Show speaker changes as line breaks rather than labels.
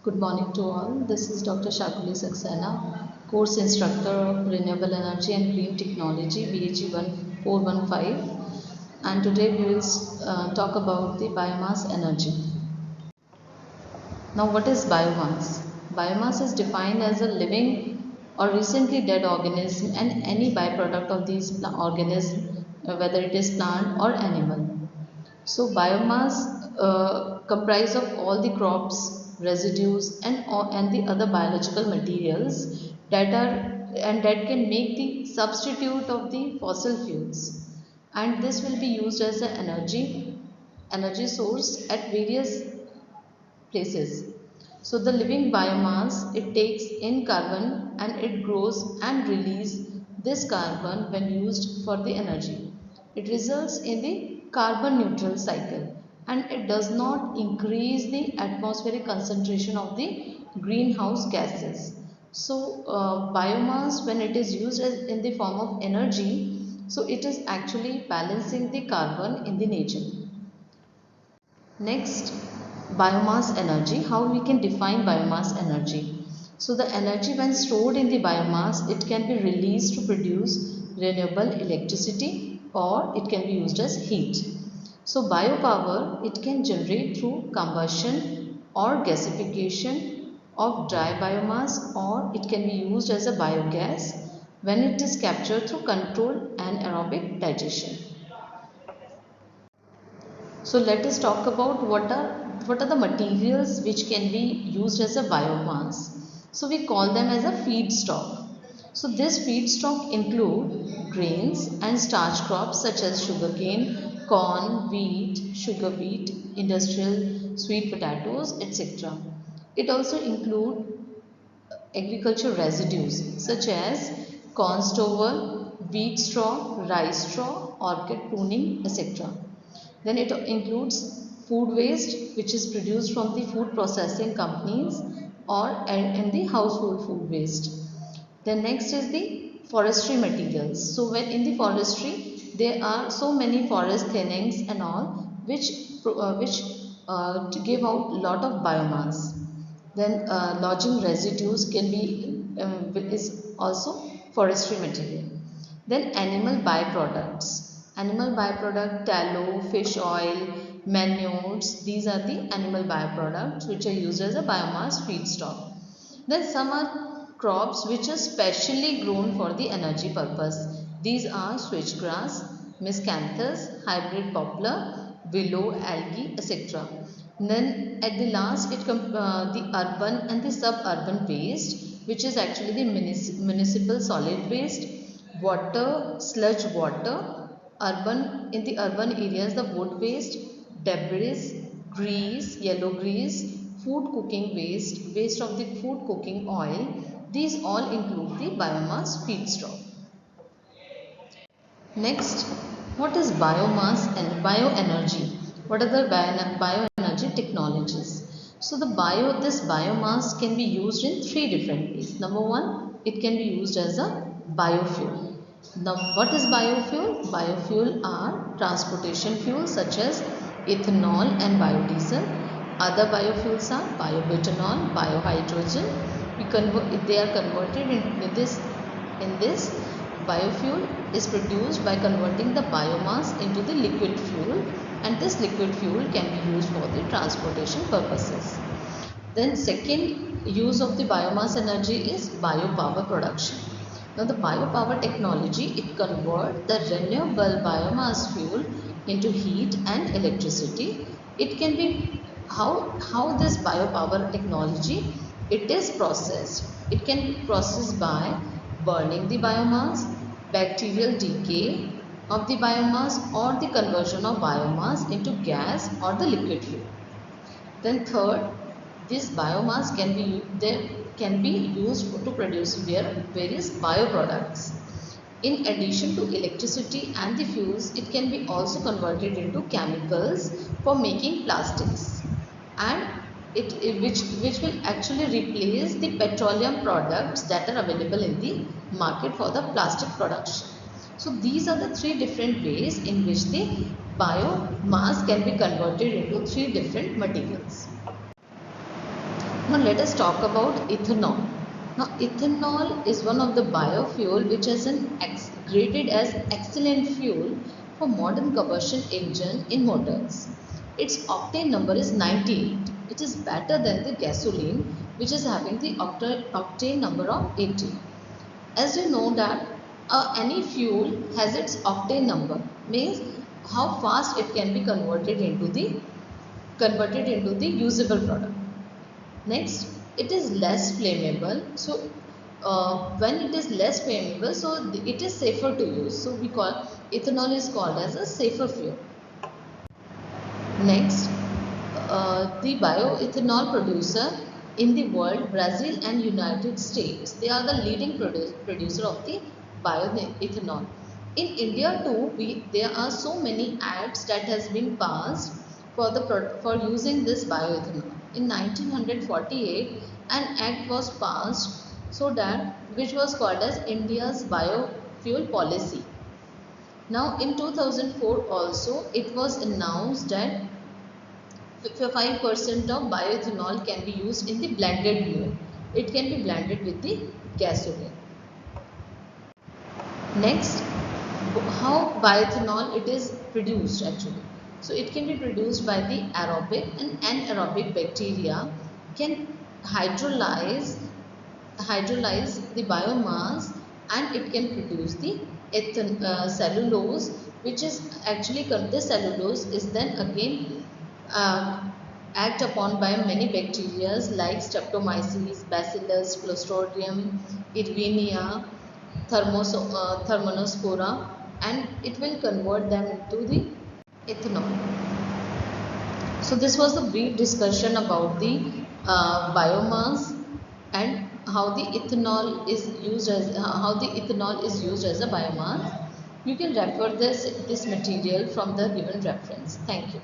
Good morning to all. This is Dr. Shakuli Saxena, course instructor of Renewable Energy and Green Technology, BHE 1415. And today we will talk about the biomass energy. Now, what is biomass? Biomass is defined as a living or recently dead organism and any byproduct of these organisms, whether it is plant or animal. So biomass comprise of all the crops, residues and the other biological materials that can make the substitute of the fossil fuels, and this will be used as an energy source at various places. So the living biomass, it takes in carbon and it grows and release this carbon when used for the energy. It results in the carbon neutral cycle and it does not increase the atmospheric concentration of the greenhouse gases. So biomass, when it is used in the form of energy, so it is actually balancing the carbon in the nature. Next, biomass energy, how we can define biomass energy. So the energy when stored in the biomass, it can be released to produce renewable electricity or it can be used as heat. So biopower, it can generate through combustion or gasification of dry biomass, or it can be used as a biogas when it is captured through controlled anaerobic digestion. So let us talk about what are the materials which can be used as a biomass. So we call them as a feedstock. So this feedstock include grains and starch crops such as sugarcane, corn, wheat, sugar beet, industrial sweet potatoes, etc. It also include agriculture residues such as corn stover, wheat straw, rice straw, orchid pruning, etc. Then it includes food waste which is produced from the food processing companies or in the household food waste. Then next is the forestry materials. So when in the forestry there are so many forest thinnings and all which to give out lot of biomass. Then lodging residues can be is also forestry material. Then animal byproducts. Animal byproduct, tallow, fish oil, manures, these are the animal byproducts which are used as a biomass feedstock. Then some are crops which are specially grown for the energy purpose. These are switchgrass, miscanthus, hybrid poplar, willow, algae, etc. Then at the last it comes the urban and the suburban waste, which is actually the municipal solid waste, water, sludge water, urban in the urban areas the wood waste, debris, grease, yellow grease, food cooking waste, waste of the food cooking oil. These all include the biomass feedstock. Next, what is biomass and bioenergy? What are the bioenergy technologies? So this biomass can be used in three different ways. Number one, it can be used as a biofuel. Now, what is biofuel? Biofuel are transportation fuels such as ethanol and biodiesel. Other biofuels are biobutanol, biohydrogen. They are converted in this biofuel is produced by converting the biomass into the liquid fuel, and this liquid fuel can be used for the transportation purposes. Then second use of the biomass energy is biopower production. Now the biopower technology, it converts the renewable biomass fuel into heat and electricity. It can be how this biopower technology, it is processed. It can be processed by burning the biomass, bacterial decay of the biomass, or the conversion of biomass into gas or the liquid fuel. Then third, this biomass can be used to produce various bioproducts. In addition to electricity and the fuels, it can be also converted into chemicals for making plastics, and which will actually replace the petroleum products that are available in the market for the plastic production. So these are the three different ways in which the biomass can be converted into three different materials. Now let us talk about ethanol. Now ethanol is one of the biofuel which is graded as excellent fuel for modern combustion engine in motors. Its octane number is 98. It is better than the gasoline which is having the octane number of 80. As you know that any fuel has its octane number, means how fast it can be converted into the usable product. Next, it is less flammable. So, when it is less flammable, so it is safer to use. So, we call ethanol is called as a safer fuel. Next, the bioethanol producer in the world, Brazil and United States, they are the leading producer of the bioethanol. In India too, there are so many acts that has been passed for using this bioethanol. In 1948, an act was passed so that which was called as India's biofuel policy. Now in 2004 also it was announced that 5% of bioethanol can be used in the blended fuel. It can be blended with the gasoline. Next, how bioethanol it is produced actually. So it can be produced by the aerobic and anaerobic bacteria can hydrolyze the biomass, and it can produce the cellulose, which is actually the cellulose is then again uh, act upon by many bacteria like Streptomyces, Bacillus, Clostridium, Erwinia, Thermonospora, and it will convert them into the ethanol. So this was a brief discussion about the biomass and how the ethanol is used as a biomass. You can refer this material from the given reference. Thank you.